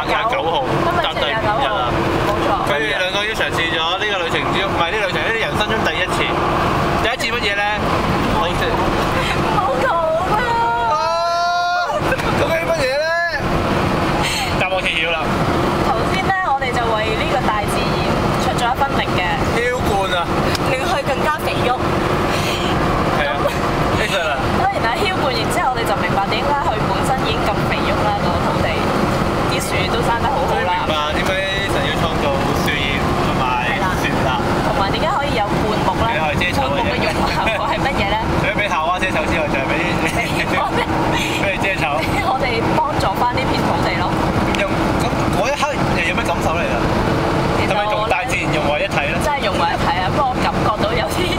廿九號，搭第5日啊！冇錯。佢哋兩個已經嘗試咗呢個旅程中，唔係呢個旅程，呢啲人生中第一次。第一次乜嘢咧？好食。好肚餓。咁係乜嘢咧？答我揭曉啦！頭先咧，我哋就為呢個大自然出咗一分力嘅。澆灌啊！令佢更加肥沃。係啊。其實啊。當然啦，澆灌完之後，我哋就明白點解佢本身已經咁肥沃啦，個土地。啲樹都生得好好啦。明白點解神要創造樹葉同埋樹啦？同埋點解可以有灌木咧？灌木嘅用途係乜嘢咧？除咗俾夏娃遮醜之外，就係俾你遮醜。我哋幫助翻呢片土地咯。咁嗰一刻又有咩感受嚟啊？係咪同大自然融為一體咧？真係融為一體啊！不過我感覺到有啲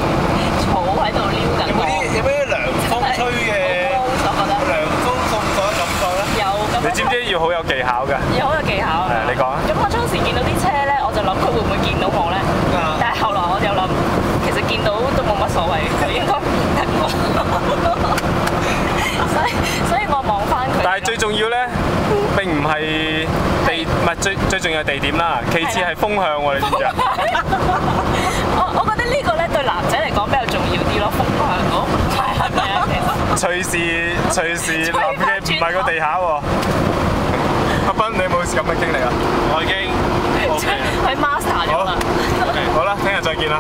草喺度撩緊我。有咩涼風吹嘅？涼風送過嘅感覺咧？有。你知唔知要好有技巧㗎？要好有技巧。係你講啊。咁我當時見到啲車咧，我就諗佢會唔會見到我咧？但係後來我就諗，其實見到都冇乜所謂，佢應該唔得我。所以我望翻佢。但係最重要咧，並唔係唔係最重要係地點啦，其次係風向喎，你知唔知啊？我覺得呢個咧對男仔嚟講比較重要啲咯，風向嗰係咪啊？隨時諗嘅唔係個地下喎。阿斌，你有冇咁嘅經歷啊？我已經 OK 佢 master 咗啦。好啦，聽日再見啦。